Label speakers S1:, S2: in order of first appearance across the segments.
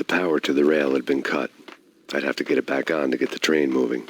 S1: power to the rail had been cut. I'd have to get it back on to get the train moving.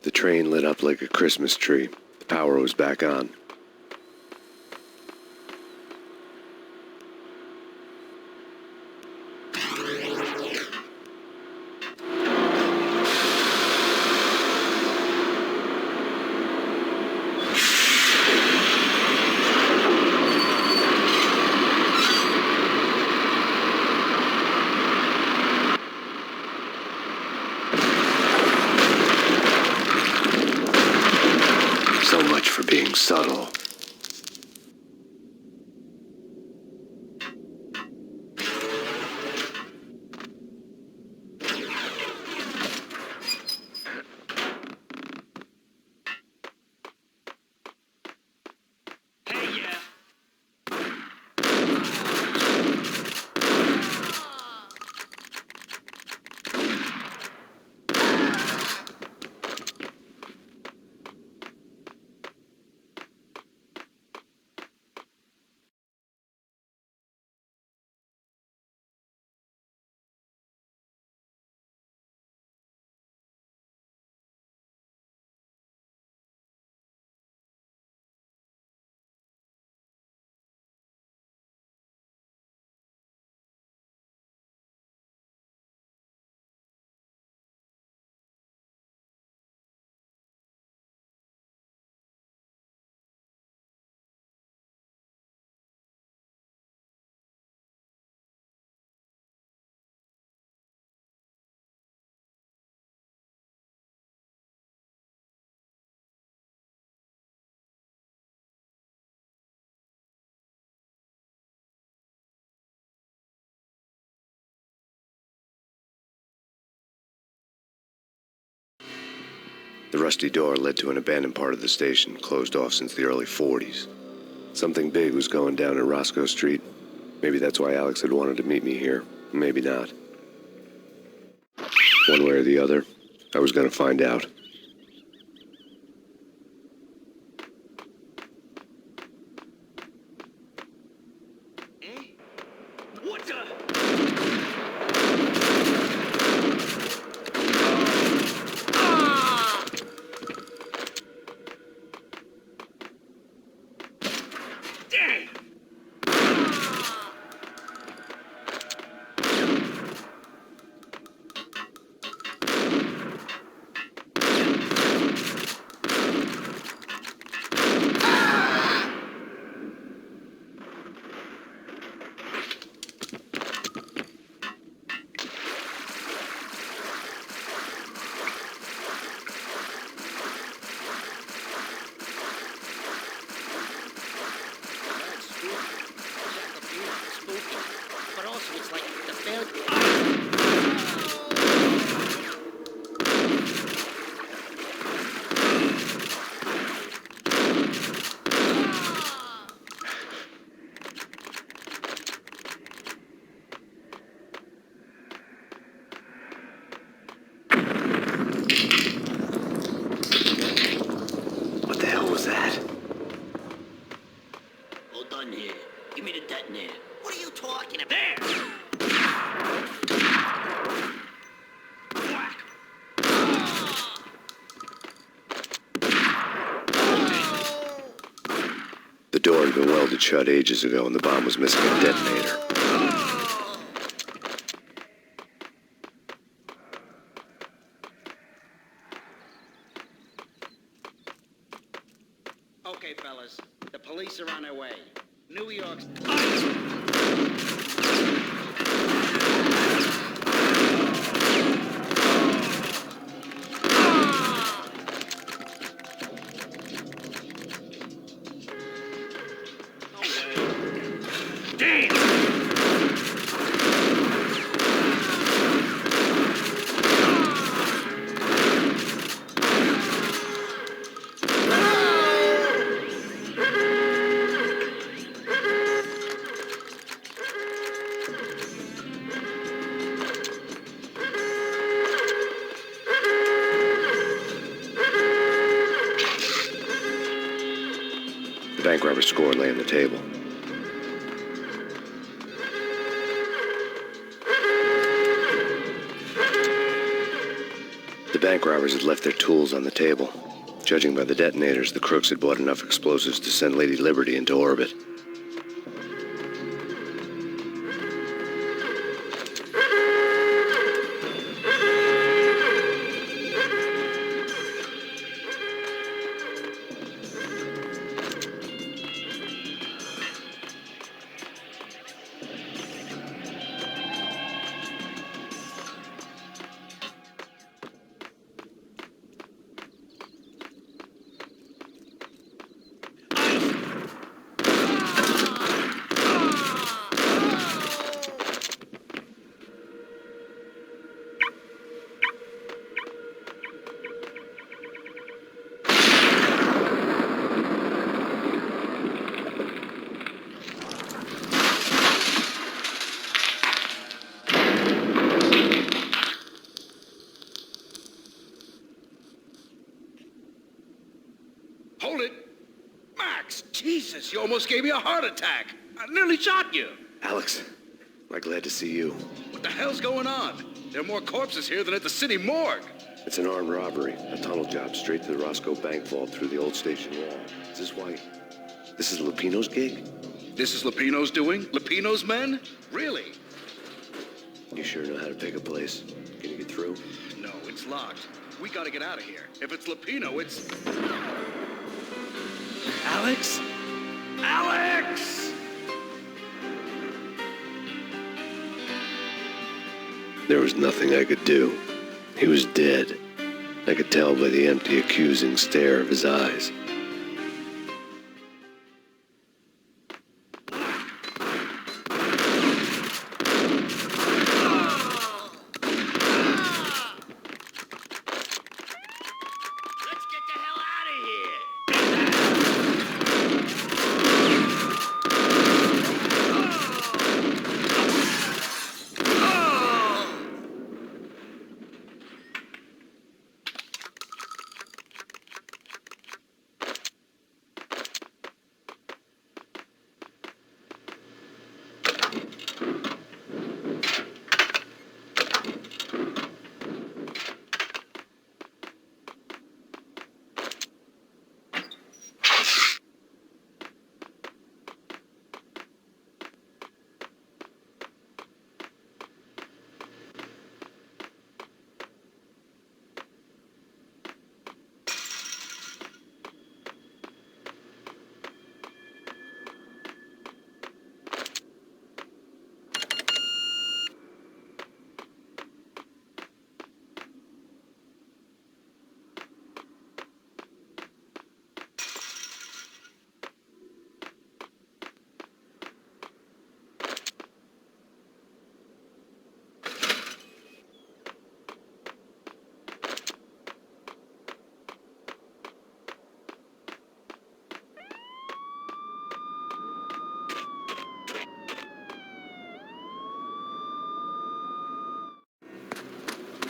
S1: The train lit up like a Christmas tree. The power was back on. So much for being subtle. The rusty door led to an abandoned part of the station, closed off since the early 40s. Something big was going down at Roscoe Street. Maybe that's why Alex had wanted to meet me here. Maybe not. One way or the other, I was going to find out.
S2: What the? But also it's like the
S1: What the hell was that?
S2: All done here. Give me the detonator. What are you talking about? There! Whack!
S1: The door had been welded shut ages ago and the bomb was missing a detonator.
S3: New York's...
S1: The bank robber's score lay on the table. The bank robbers had left their tools on the table. Judging by the detonators, the crooks had bought enough explosives to send Lady Liberty into orbit.
S3: Hold it! Max, Jesus, you almost gave me a heart attack. I nearly shot you.
S1: Alex, I'm glad to see you.
S3: What the hell's going on? There are more corpses here than at the city morgue.
S1: It's an armed robbery, a tunnel job straight to the Roscoe Bank vault through the old station wall. Is this why? This is Lupino's gig?
S3: This is Lupino's doing? Lupino's men? Really?
S1: You sure know how to pick a place? Can you get through?
S3: No, it's locked. We gotta get out of here. If it's Lupino, it's... Alex? Alex!
S1: There was nothing I could do. He was dead. I could tell by the empty, accusing stare of his eyes.
S2: Let's get the hell out of here!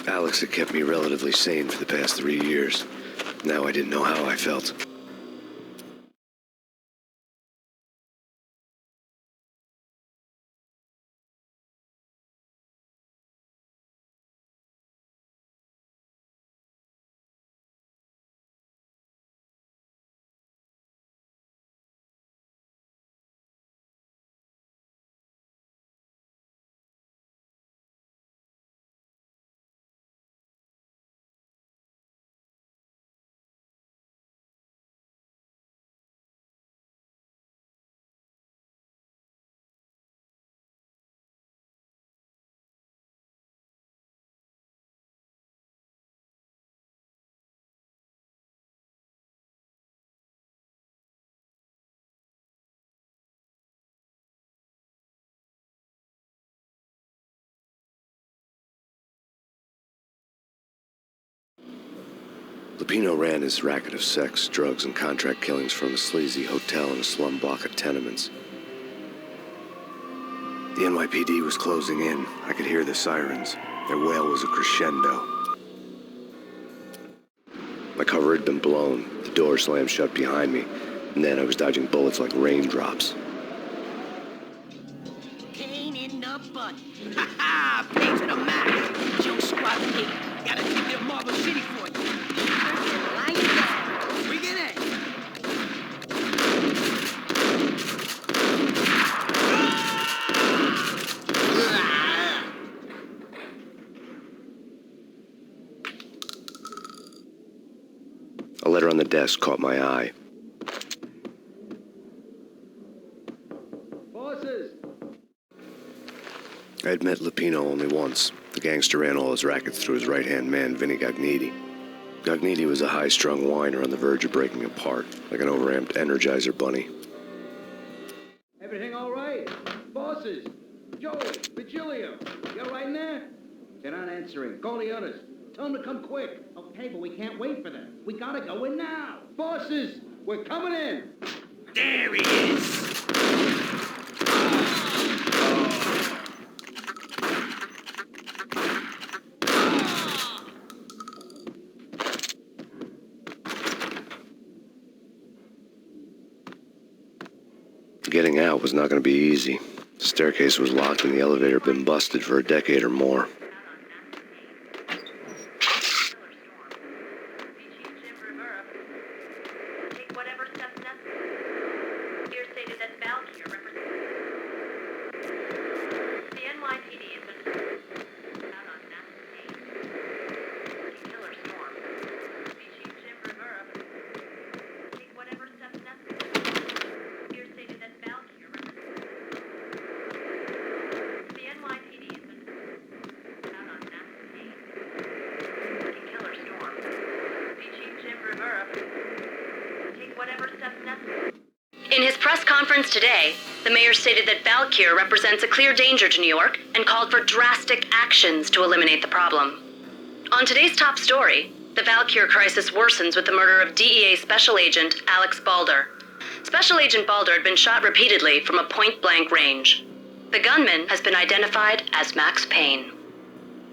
S2: Alex had kept me relatively sane for the past 3 years. Now I didn't know how I felt. Lupino ran his racket of sex, drugs, and contract killings from a sleazy hotel in a slum block of tenements. The NYPD was closing in. I could hear the sirens. Their wail was a crescendo. My cover had been blown. The door slammed shut behind me, and then I was dodging bullets like raindrops.
S4: Payne in the butt. Ha ha! Payne to the max. Joe Squad Pig. Gotta take their Marble City for you. Lying down. Bring it in.
S2: A letter on the desk caught my eye.
S3: Bosses!
S2: I had met Lupino only once. The gangster ran all his rackets through his right-hand man, Vinny Gognitti. Gognitti was a high-strung whiner on the verge of breaking apart, like an overamped Energizer bunny.
S3: Everything all right? Bosses! Joey, Virgilio, you all right in there? They're not answering. Call the others. Tell them to come quick. Okay, but we can't wait for them. We gotta go in now. Bosses, we're coming in.
S4: There he is.
S2: Getting out was not going to be easy. The staircase was locked and the elevator had been busted for a decade or more.
S5: In his press conference today, the mayor stated that Valkyr represents a clear danger to New York and called for drastic actions to eliminate the problem. On today's top story, the Valkyr crisis worsens with the murder of DEA Special Agent Alex Balder. Special Agent Balder had been shot repeatedly from a point-blank range. The gunman has been identified as Max Payne.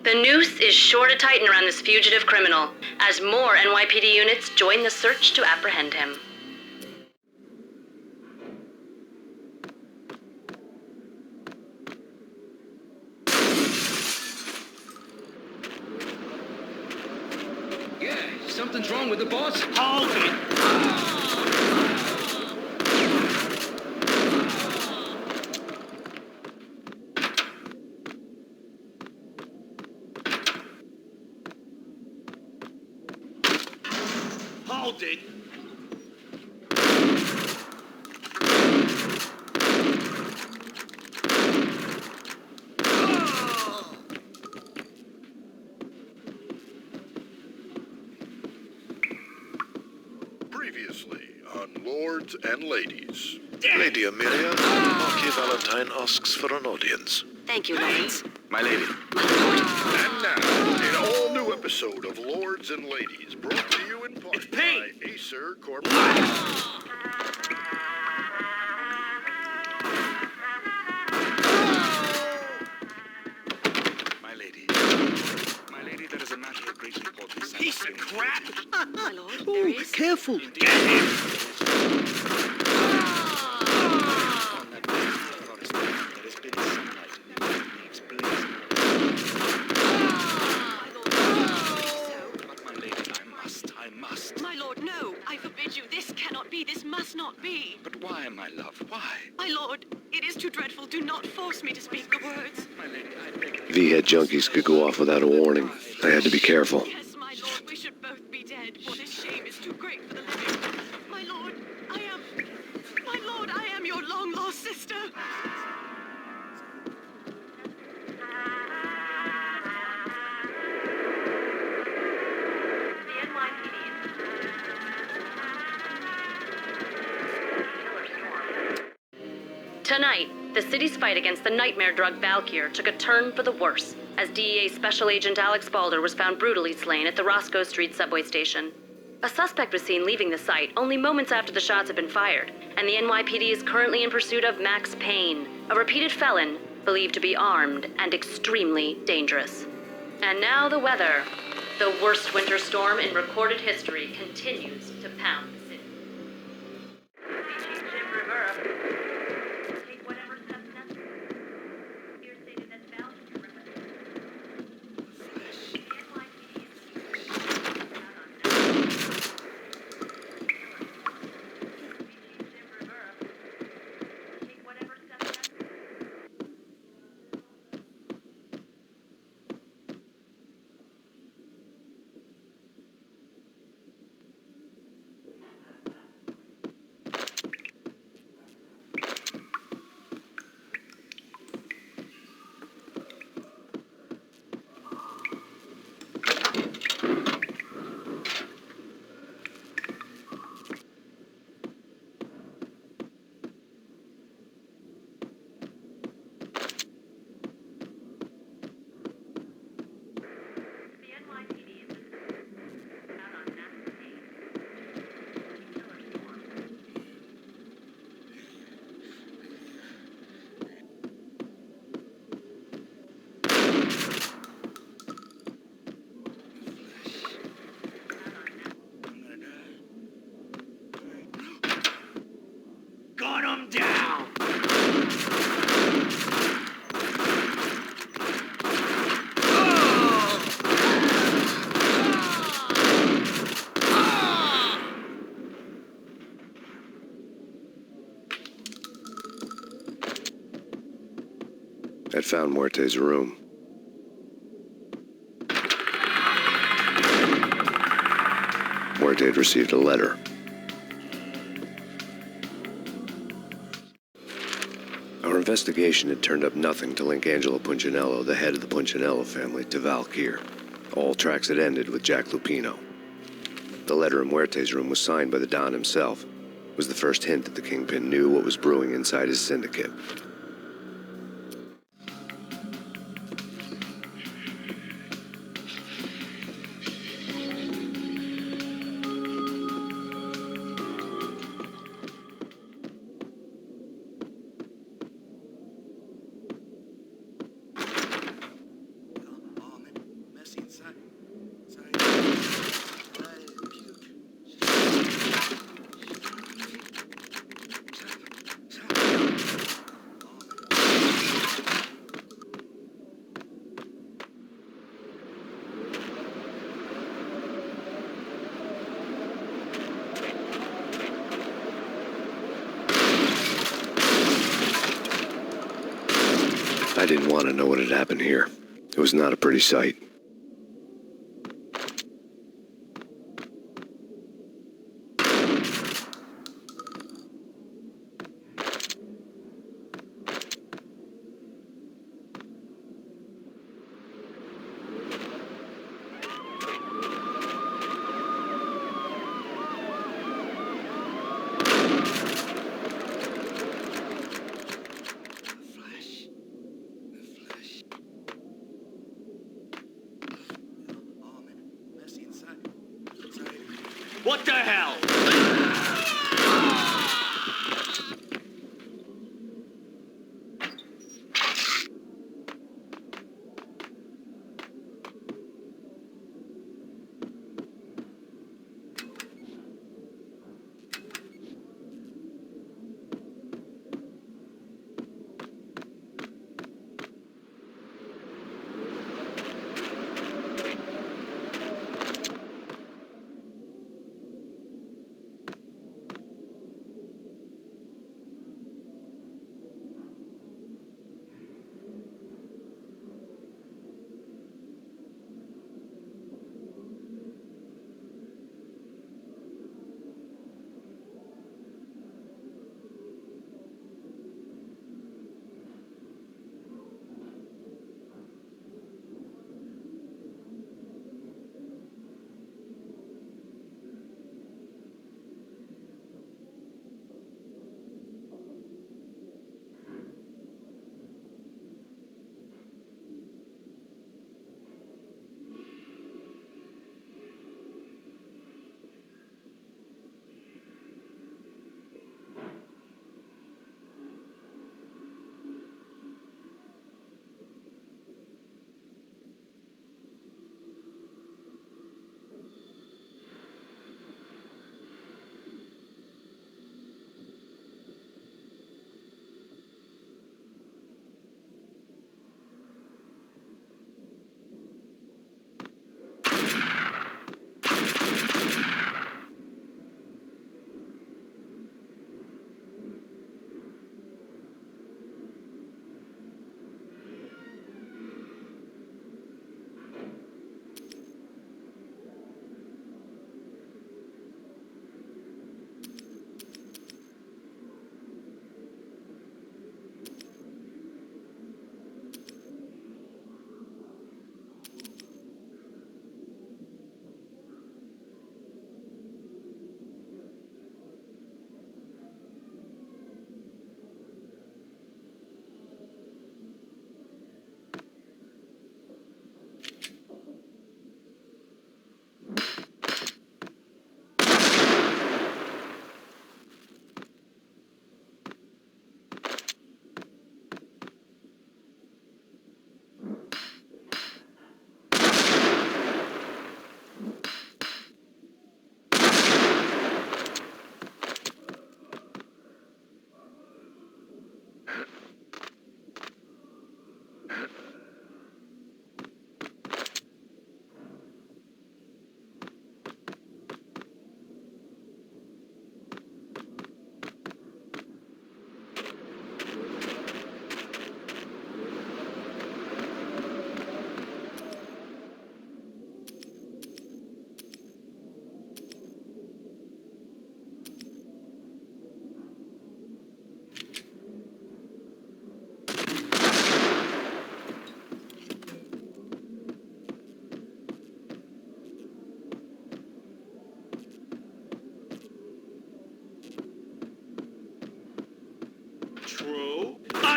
S5: The noose is sure to tighten around this fugitive criminal as more NYPD units join the search to apprehend him.
S3: Yeah, something's wrong with the boss.
S4: Hold it. Hold it.
S6: Previously on Lords and Ladies.
S7: Lady Amelia, Marquis Valentine asks for an audience.
S5: Thank you, Lawrence.
S2: My lady.
S6: And now, an all-new episode of Lords and Ladies, brought to you in part
S4: It's Payne.
S6: by Acer Corporation.
S7: My lady, there is a matter of great importance.
S4: Piece of crap.
S5: My lord, there is.
S3: Careful.
S4: Get him.
S7: On that forest, there has been sunlight in the leaves blazing. But my lady, I must.
S8: My lord, no! I forbid you. This cannot be. This must not be.
S7: But why, my love, why?
S8: My lord, it is too dreadful. Do not force me to speak the words.
S7: My lady, I beg of you.
S2: V-head junkies could go off without a warning. I had to be careful.
S8: Yes, my lord, we should both be dead, for this shame is too great for the living. My lord, I am your long-lost sister.
S5: Tonight, the city's fight against the nightmare drug Valkyr took a turn for the worse, as DEA Special Agent Alex Balder was found brutally slain at the Roscoe Street subway station. A suspect was seen leaving the site only moments after the shots had been fired, and the NYPD is currently in pursuit of Max Payne, a repeated felon believed to be armed and extremely dangerous. And now the weather. The worst winter storm in recorded history continues to pound the city. Jim Rivera. Take whatever steps necessary. Here stated that Valkyrie represents the NYPD is Jim Rivera. Take whatever steps necessary. The NYPD is out on Max Payne. Killer storm.
S7: Gun him down!
S2: I'd found Muerte's room. Muerte had received a letter. Our investigation had turned up nothing to link Angelo Punchinello, the head of the Punchinello family, to Valkyr. All tracks had ended with Jack Lupino. The letter in Muerte's room was signed by the Don himself. It was the first hint that the Kingpin knew what was brewing inside his syndicate.
S7: Oh, man. Messy inside. Sorry. Puke.
S2: I didn't want to know what had happened here. It was not a pretty sight.
S7: What the hell?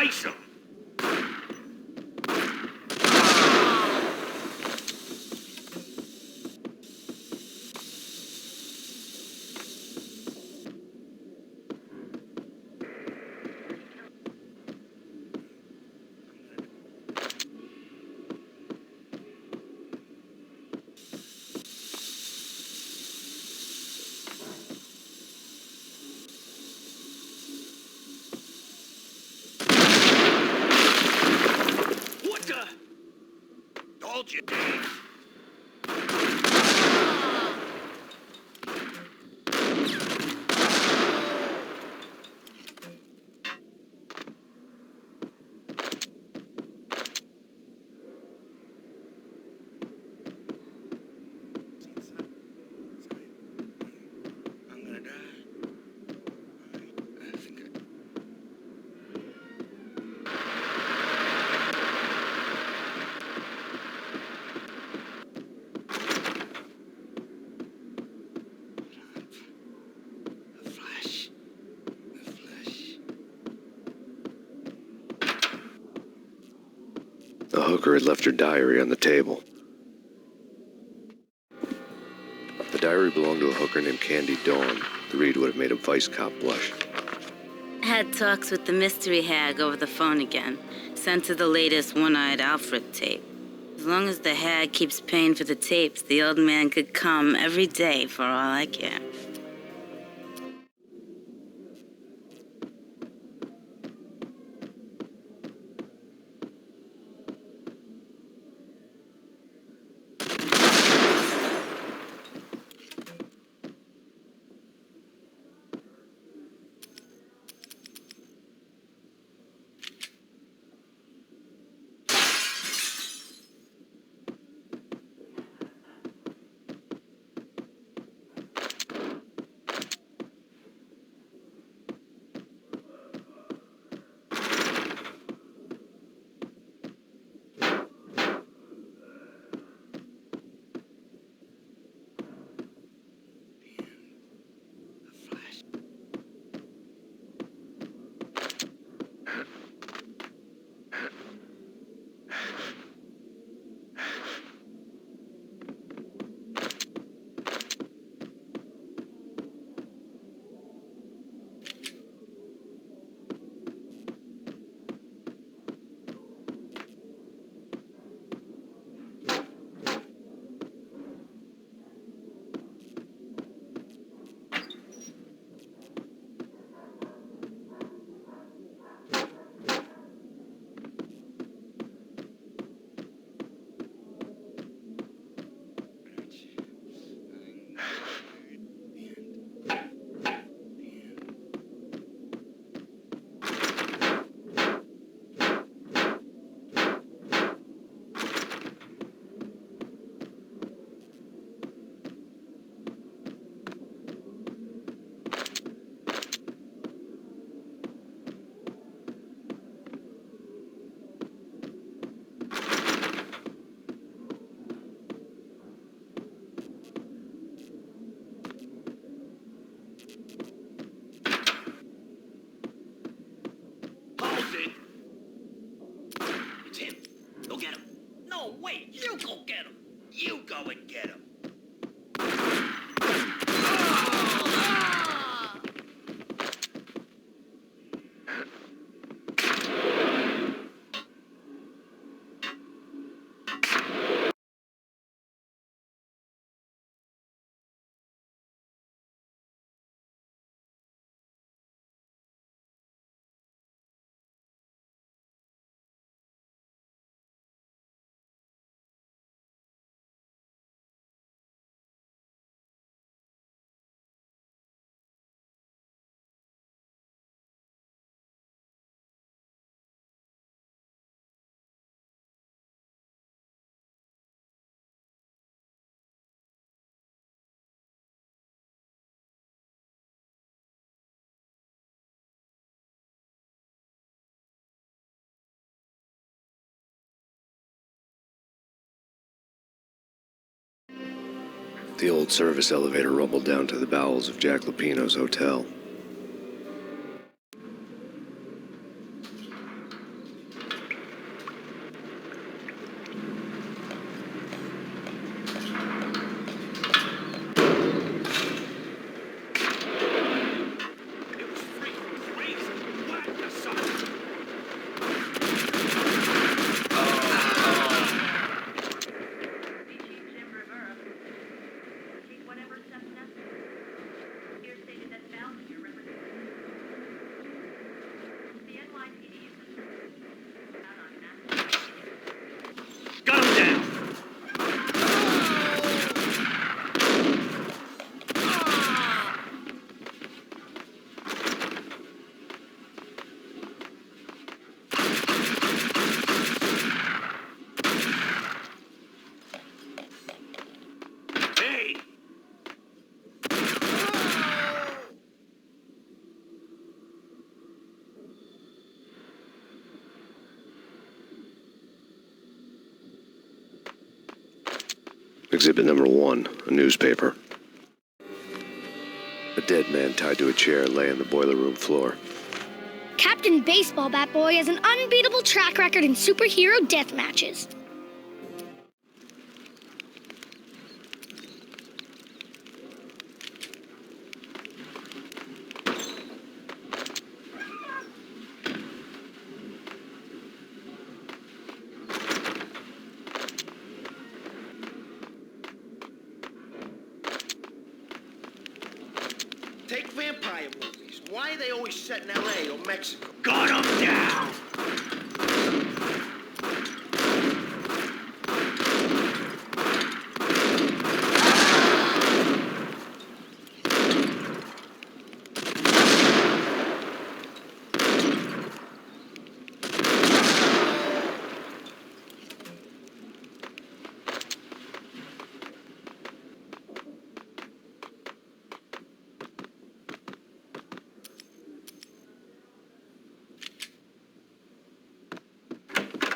S6: Slice him. What the? Told you. I'm gonna die. I think the flesh. The flesh.
S2: The hooker had left her diary on the table. The diary belonged to a hooker named Candy Dawn. The read would have made a vice cop blush.
S9: Had talks with the mystery hag over the phone again. Sent her the latest One-Eyed Alfred tape. As long as the hag keeps paying for the tapes, the old man could come every day for all I care.
S4: Halsey! It's him. Go get him. No, wait. You go get him. You go and get him.
S2: The old service elevator rumbled down to the bowels of Jack Lupino's hotel.
S1: Exhibit number 1, a newspaper. A dead man tied to a chair lay on the boiler room floor.
S10: Captain Baseball Bat Boy has an unbeatable track record in superhero death matches.
S7: Take vampire movies. Why are they always set in L.A. or Mexico?
S4: Gun 'em down!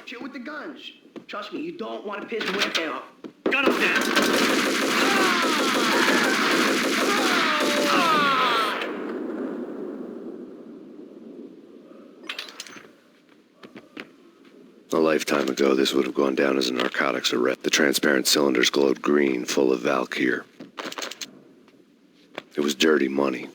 S7: Chill with the guns. Trust me, you don't want to piss Muerte off.
S4: Gun 'em down!
S1: A lifetime ago, this would have gone down as a narcotics arrest. The transparent cylinders glowed green, full of Valkyr. It was dirty money.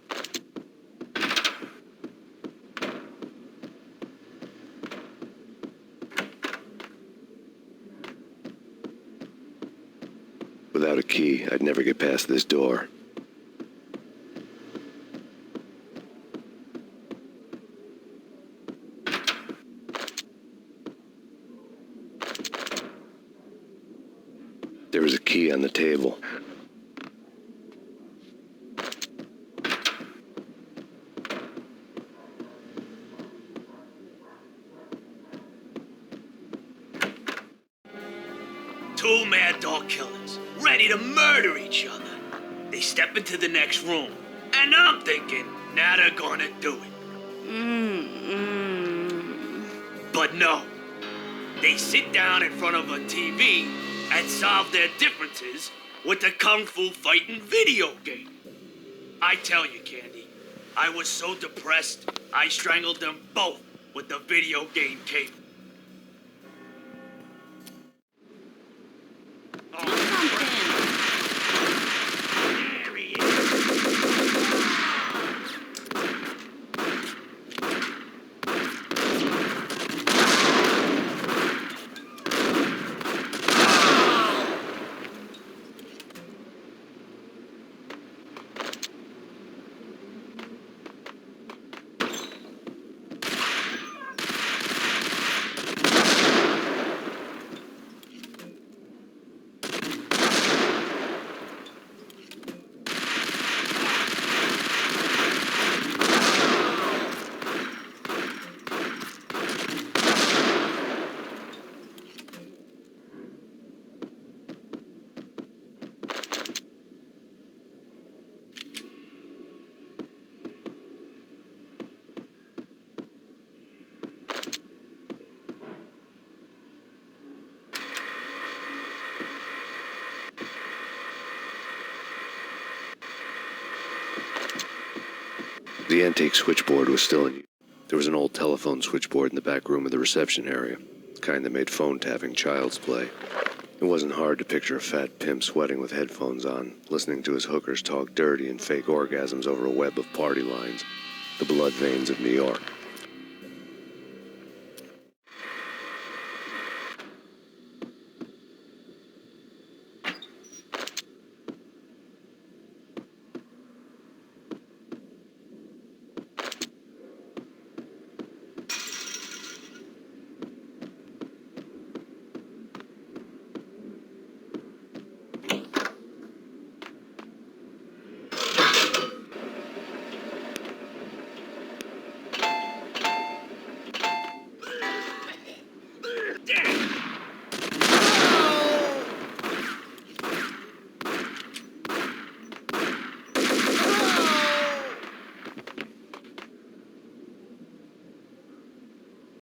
S1: Without a key, I'd never get past this door. There was a key on the table.
S4: Two mad dog killers, ready to murder each other. They step into the next room, and I'm thinking, now they're gonna do it. But no. They sit down in front of a TV and solve their differences with the Kung Fu fighting video game. I tell you, Candy, I was so depressed, I strangled them both with the video game cable. There he is.
S1: The antique switchboard was still in use. There was an old telephone switchboard in the back room of the reception area, the kind that made phone tapping child's play. It wasn't hard to picture a fat pimp sweating with headphones on, listening to his hookers talk dirty and fake orgasms over a web of party lines, the blood veins of New York.